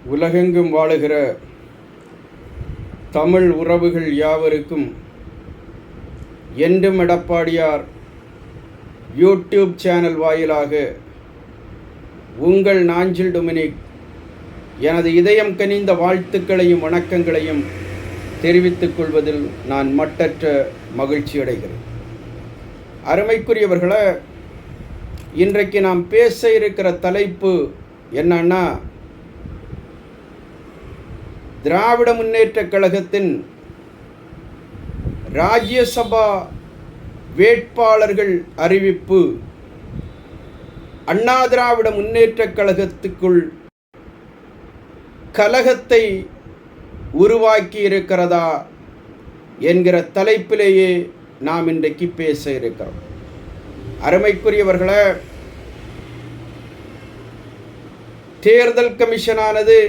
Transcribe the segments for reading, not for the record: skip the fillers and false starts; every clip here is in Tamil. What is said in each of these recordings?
உலகெங்கும் வாழுகிற தமிழ் உறவுகள் யாவருக்கும் என்றும் எடப்பாடியார் யூடியூப் சேனல் வாயிலாக உங்கள் நாஞ்சில் டொமினிக் எனது இதயம் கனிந்த வாழ்த்துக்களையும் வணக்கங்களையும் தெரிவித்துக் கொள்வதில் நான் மட்டற்ற மகிழ்ச்சி அடைகிறேன். அருமைக்குரியவர்களே, இன்றைக்கு நாம் பேச இருக்கிற தலைப்பு என்னன்னா, திராவிட முன்னேற்றக் கழகத்தின் ராஜ்யசபா வேட்பாளர்கள் அறிவிப்பு அண்ணா திராவிட முன்னேற்றக் கழகத்துக்குள் கலகத்தை உருவாக்கி இருக்கிறதா என்கிற தலைப்பிலேயே நாம் இன்றைக்கு பேச இருக்கிறோம். அருமைக்குரியவர்களே, தேர்தல் கமிஷனானது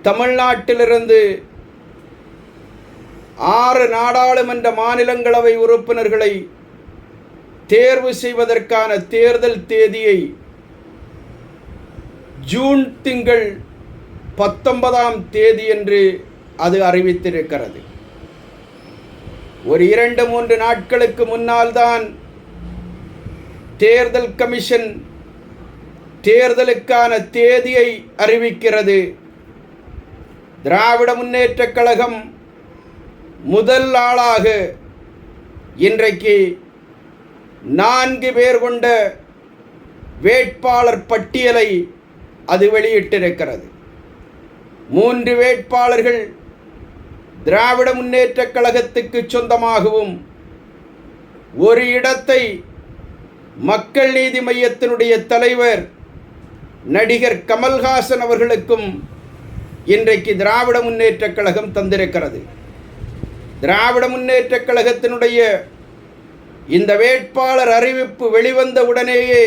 தமிழ்நாட்டிலிருந்து 6 நாடாளுமன்ற மாநிலங்களவை உறுப்பினர்களை தேர்வு செய்வதற்கான தேர்தல் தேதியை ஜூன் திங்கள் 19ஆம் தேதி என்று அது அறிவித்திருக்கிறது. ஒரு 2-3 நாட்களுக்கு முன்னால் தான் தேர்தல் கமிஷன் தேர்தலுக்கான தேதியை அறிவிக்கிறது. திராவிட முன்னேற்றக் கழகம் முதல் ஆளாக இன்றைக்கு 4 பேர் கொண்ட வேட்பாளர் பட்டியலை அது வெளியிட்டிருக்கிறது. 3 வேட்பாளர்கள் திராவிட முன்னேற்றக் கழகத்துக்கு சொந்தமாகவும், ஒரு இடத்தை மக்கள் நீதி மய்யத்தினுடைய தலைவர் நடிகர் கமல்ஹாசன் அவர்களுக்கும் இன்றைக்கு திராவிட முன்னேற்றக் கழகம் தந்திருக்கிறது. திராவிட முன்னேற்றக் கழகத்தினுடைய இந்த வேட்பாளர் அறிவிப்பு வெளிவந்த உடனேயே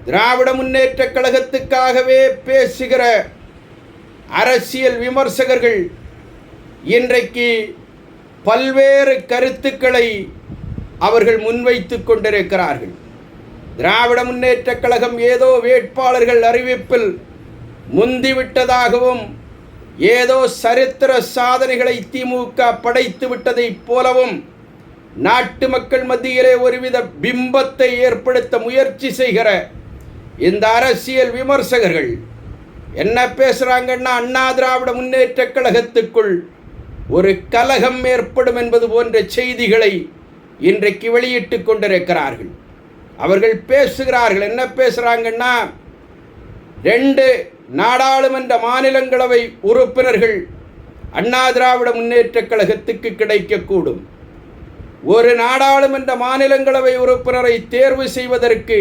திராவிட முன்னேற்றக் கழகத்துக்காகவே பேசுகிற அரசியல் விமர்சகர்கள் இன்றைக்கு பல்வேறு கருத்துக்களை அவர்கள் முன்வைத்து கொண்டிருக்கிறார்கள். திராவிட முன்னேற்றக் கழகம் ஏதோ வேட்பாளர்கள் அறிவிப்பில் முந்திவிட்டதாகவும், ஏதோ சரித்திர சாதனைகளை திமுக படைத்து விட்டதைப் போலவும் நாட்டு மக்கள் மத்தியிலே ஒருவித பிம்பத்தை ஏற்படுத்த முயற்சி செய்கிற இந்த அரசியல் விமர்சகர்கள் என்ன பேசுகிறாங்கன்னா, அண்ணா திராவிட முன்னேற்றக் கழகத்துக்குள் ஒரு கலகம் ஏற்படும் என்பது போன்ற செய்திகளை இன்றைக்கு வெளியிட்டு கொண்டிருக்கிறார்கள். அவர்கள் பேசுகிறார்கள், என்ன பேசுகிறாங்கன்னா, 2 நாடாளுமன்ற மாநிலங்களவை உறுப்பினர்கள் அண்ணா திராவிட முன்னேற்றக் கழகத்துக்கு கிடைக்கக்கூடும். ஒரு நாடாளுமன்ற மாநிலங்களவை உறுப்பினரை தேர்வு செய்வதற்கு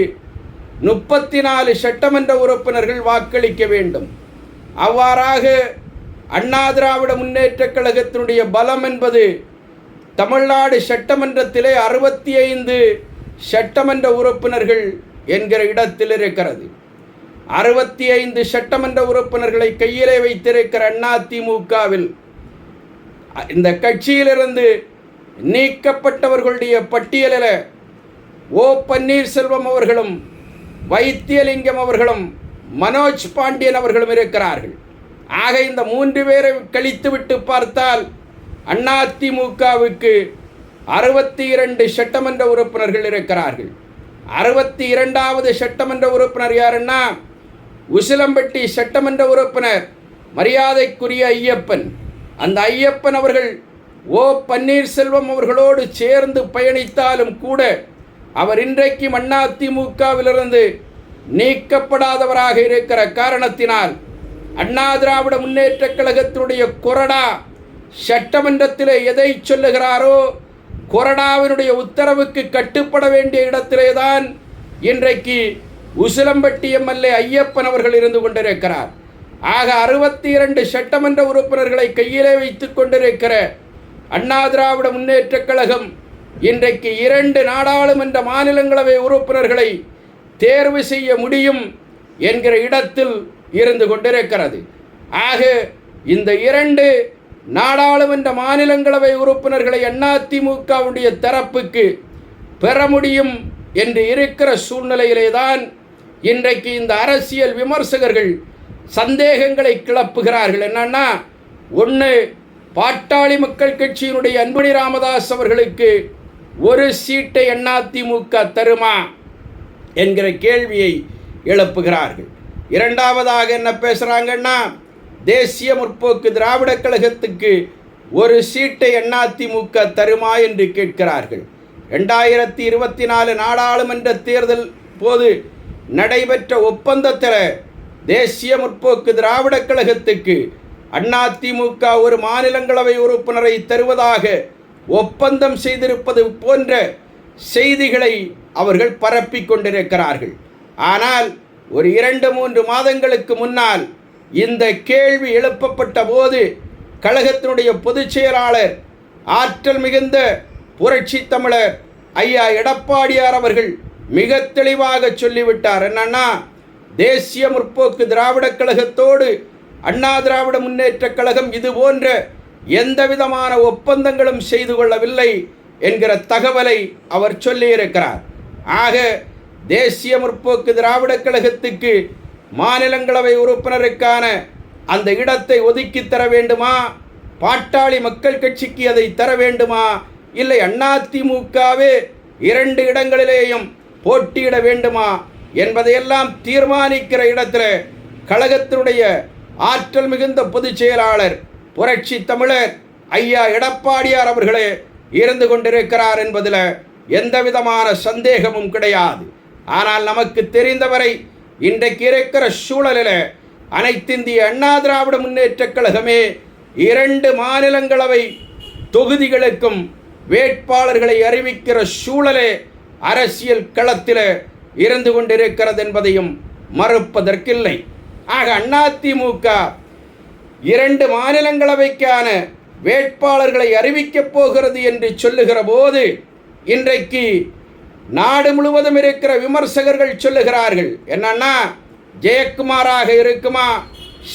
34 சட்டமன்ற உறுப்பினர்கள் வாக்களிக்க வேண்டும். அவ்வாறாக அண்ணா திராவிட முன்னேற்றக் கழகத்தினுடைய பலம் என்பது தமிழ்நாடு சட்டமன்றத்திலே 65 சட்டமன்ற உறுப்பினர்கள் என்கிற இடத்தில் இருக்கிறது. 65 சட்டமன்ற உறுப்பினர்களை கையிலே வைத்திருக்கிற அதிமுகவில் இந்த கட்சியிலிருந்து நீக்கப்பட்டவர்களுடைய பட்டியலில் ஓ பன்னீர்செல்வம் அவர்களும், வைத்தியலிங்கம் அவர்களும், மனோஜ் பாண்டியன் அவர்களும் இருக்கிறார்கள். ஆக இந்த 3 பேரை கழித்துவிட்டு பார்த்தால் அதிமுகவுக்கு 62 சட்டமன்ற உறுப்பினர்கள் இருக்கிறார்கள். 62வது சட்டமன்ற உறுப்பினர் யாருன்னா, உசிலம்பட்டி சட்டமன்ற உறுப்பினர் மரியாதைக்குரிய ஐயப்பன். அந்த ஐயப்பன் அவர்கள் ஓ பன்னீர்செல்வம் அவர்களோடு சேர்ந்து பயணித்தாலும் கூட அவர் இன்றைக்கும் அதிமுகவிலிருந்து நீக்கப்படாதவராக இருக்கிற காரணத்தினால் அண்ணா திராவிட முன்னேற்றக் கழகத்தினுடைய கொறடா சட்டமன்றத்திலே எதை சொல்லுகிறாரோ, கொறடாவினுடைய உத்தரவுக்கு கட்டுப்பட வேண்டிய இடத்திலே தான் இன்றைக்கு உசிலம்பட்டி எம்எல்ஏ ஐயப்பன் அவர்கள் இருந்து கொண்டிருக்கிறார். ஆக 62 சட்டமன்ற உறுப்பினர்களை கையிலே வைத்துக் கொண்டிருக்கிற அண்ணா திராவிட முன்னேற்றக் கழகம் இன்றைக்கு 2 நாடாளுமன்ற மாநிலங்களவை உறுப்பினர்களை தேர்வு செய்ய முடியும் என்கிற இடத்தில் இருந்து கொண்டிருக்கிறது. ஆக இந்த 2 நாடாளுமன்ற மாநிலங்களவை உறுப்பினர்களை அதிமுகவுடைய தரப்புக்கு பெற முடியும் என்று இருக்கிற சூழ்நிலையிலே தான் இன்றைக்கு இந்த அரசியல் விமர்சகர்கள் சந்தேகங்களை கிளப்புகிறார்கள். என்னன்னா, ஒன்று, பாட்டாளி மக்கள் கட்சியினுடைய அன்புமணி ராமதாஸ் அவர்களுக்கு ஒரு சீட்டை அதிமுக தருமா என்கிற கேள்வியை எழுப்புகிறார்கள். இரண்டாவதாக என்ன பேசுகிறாங்கன்னா, தேசிய முற்போக்கு திராவிட கழகத்துக்கு ஒரு சீட்டை அதிமுக தருமா என்று கேட்கிறார்கள். 2024 நாடாளுமன்ற தேர்தல் போது நடைபெற்ற ஒப்பந்தத்தில் தேசிய முற்போக்கு திராவிட கழகத்துக்கு அதிமுக ஒரு மாநிலங்களவை உறுப்பினரை தருவதாக ஒப்பந்தம் செய்திருப்பது போன்ற செய்திகளை அவர்கள் பரப்பிக் கொண்டிருக்கிறார்கள். ஆனால் ஒரு 2-3 மாதங்களுக்கு முன்னால் இந்த கேள்வி எழுப்பப்பட்ட போது கழகத்தினுடைய பொதுச் செயலாளர், ஆற்றல் மிகுந்த புரட்சி தமிழர் ஐயா எடப்பாடியார் அவர்கள் மிக தெளிவாக சொல்லிவிட்டார். என்னன்னா, தேசிய முற்போக்கு திராவிட கழகத்தோடு அண்ணா திராவிட முன்னேற்ற கழகம் இது போன்ற எந்த விதமான ஒப்பந்தங்களும் செய்து கொள்ளவில்லை என்கிற தகவலை அவர் சொல்லியிருக்கிறார். ஆக தேசிய முற்போக்கு திராவிட கழகத்துக்கு மாநிலங்களவை உறுப்பினருக்கான அந்த இடத்தை ஒதுக்கி தர வேண்டுமா, பாட்டாளி மக்கள் கட்சிக்கு அதை தர வேண்டுமா, இல்லை அதிமுகவே 2 இடங்களிலேயும் போட்டியிட வேண்டுமா என்பதையெல்லாம் தீர்மானிக்கிற இடத்தில் கழகத்தினுடைய ஆற்றல் மிகுந்த பொதுச் செயலாளர் புரட்சி தமிழர் ஐயா எடப்பாடியார் அவர்களே இருந்து கொண்டிருக்கிறார் என்பதில் எந்த விதமான சந்தேகமும் கிடையாது. ஆனால் நமக்கு தெரிந்தவரை இன்றைக்கு இருக்கிற சூழலில் அனைத்திந்திய அண்ணா திராவிட முன்னேற்ற கழகமே 2 மாநிலங்களவை தொகுதிகளுக்கும் வேட்பாளர்களை அறிவிக்கிற சூழலே அரசியல் களத்தில் இருந்து கொண்டிருக்கிறது என்பதையும் மறுப்பதற்கில்லை. ஆக அதிமுக 2 மாநிலங்களவைக்கான வேட்பாளர்களை அறிவிக்கப் போகிறது என்று சொல்லுகிற போது இன்றைக்கு நாடு முழுவதும் இருக்கிற விமர்சகர்கள் சொல்லுகிறார்கள். என்னன்னா, ஜெயக்குமாராக இருக்குமா,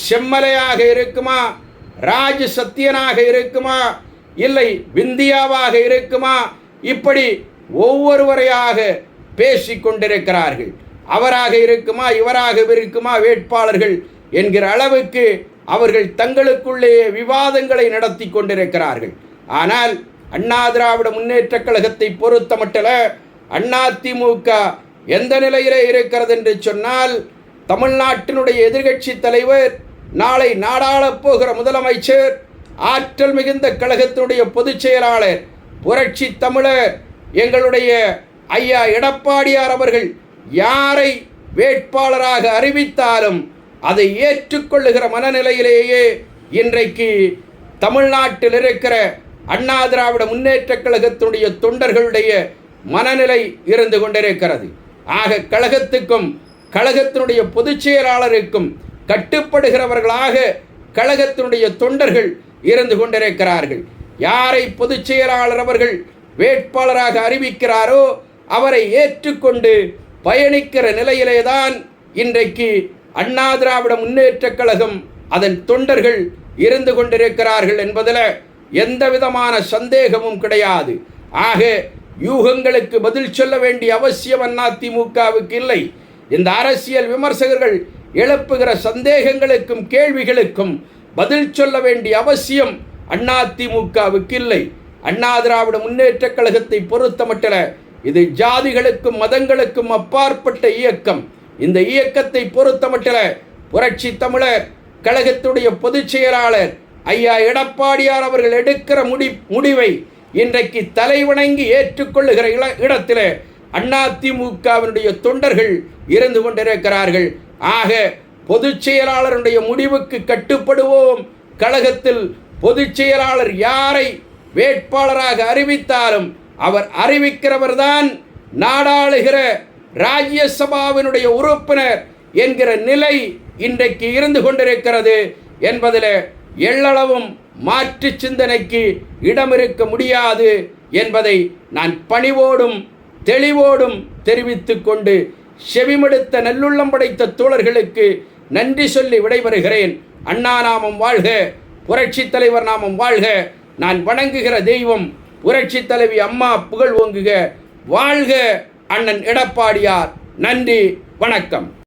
செம்மலையாக இருக்குமா, ராஜ் சத்யனாக இருக்குமா, இல்லை விந்தியாவாக இருக்குமா, இப்படி ஒவ்வொருவரையாக பேசிக் கொண்டிருக்கிறார்கள். அவராக இருக்குமா, இவராக இருக்குமா வேட்பாளர்கள் என்கிற அளவுக்கு அவர்கள் தங்களுக்குள்ளே விவாதங்களை நடத்தி கொண்டிருக்கிறார்கள். ஆனால் அண்ணா திராவிட முன்னேற்ற கழகத்தை பொறுத்த மட்டில் அதிமுக எந்த நிலையிலே இருக்கிறது என்று சொன்னால், தமிழ்நாட்டினுடைய எதிர்கட்சி தலைவர், நாளை நாடாளப் போகிற முதலமைச்சர், ஆற்றல் மிகுந்த கழகத்தினுடைய பொதுச் செயலாளர் புரட்சி தமிழர் எங்களுடைய ஐயா எடப்பாடியார் அவர்கள் யாரை வேட்பாளராக அறிவித்தாலும் அதை ஏற்றுக்கொள்ளுகிற மனநிலையிலேயே இன்றைக்கு தமிழ்நாட்டில் இருக்கிற அண்ணா திராவிட முன்னேற்ற கழகத்தினுடைய தொண்டர்களுடைய மனநிலை இருந்து கொண்டிருக்கிறது. ஆக கழகத்துக்கும் கழகத்தினுடைய பொதுச் செயலாளருக்கும் கட்டுப்படுகிறவர்களாக கழகத்தினுடைய தொண்டர்கள் இருந்து கொண்டிருக்கிறார்கள். யாரை பொதுச் செயலாளர் அவர்கள் வேட்பாளராக அறிவிக்கிறாரோ அவரை ஏற்றுக்கொண்டு பயணிக்கிற நிலையிலேதான் இன்றைக்கு அண்ணா திராவிட முன்னேற்ற கழகம் அதன் தொண்டர்கள் இருந்து கொண்டிருக்கிறார்கள் என்பதில் எந்த விதமான சந்தேகமும் கிடையாது. ஆக யூகங்களுக்கு பதில் சொல்ல வேண்டிய அவசியம் அதிமுகவுக்கு இல்லை. இந்த அரசியல் விமர்சகர்கள் எழுப்புகிற சந்தேகங்களுக்கும் கேள்விகளுக்கும் பதில் சொல்ல வேண்டிய அவசியம் அதிமுகவுக்கு இல்லை. அண்ணா திராவிட முன்னேற்ற கழகத்தை பொறுத்த மட்டில் இது ஜாதிகளுக்கும் மதங்களுக்கும் அப்பாற்பட்ட இயக்கம். இந்த இயக்கத்தை பொறுத்த மட்டில் புரட்சி தமிழர் கழகத்துடைய பொதுச் செயலாளர் ஐயா எடப்பாடியார் அவர்கள் எடுக்கிற முடிவை இன்றைக்கு தலைவணங்கி ஏற்றுக்கொள்ளுகிற இடத்தில் அதிமுகவினுடைய தொண்டர்கள் இருந்து கொண்டிருக்கிறார்கள். ஆக பொதுச் செயலாளருடைய முடிவுக்கு கட்டுப்படுவோம். கழகத்தில் பொதுச் செயலாளர் யாரை வேட்பாளராக அறிவித்தாலும் அவர் அறிவிக்கிறவர்தான் நாடாளுகிற ராஜ்யசபாவினுடைய உறுப்பினர் என்கிற நிலை இன்றைக்கு இருந்து கொண்டிருக்கிறது என்பதில் எள்ளளவும் மாற்று சிந்தனைக்கு இடம் இருக்க முடியாது என்பதை நான் பணிவோடும் தெளிவோடும் தெரிவித்துக் கொண்டு செவிமடுத்த நல்லுள்ளம் படைத்த தோழர்களுக்கு நன்றி சொல்லி விடைபெறுகிறேன். அண்ணா நாமம் வாழ்க, புரட்சி தலைவர் நாமம் வாழ்க. நான் வணங்குகிற தெய்வம் புரட்சி தலைவி அம்மா புகழ் ஓங்குக. வாழ்க அண்ணன் எடப்பாடியார். நன்றி, வணக்கம்.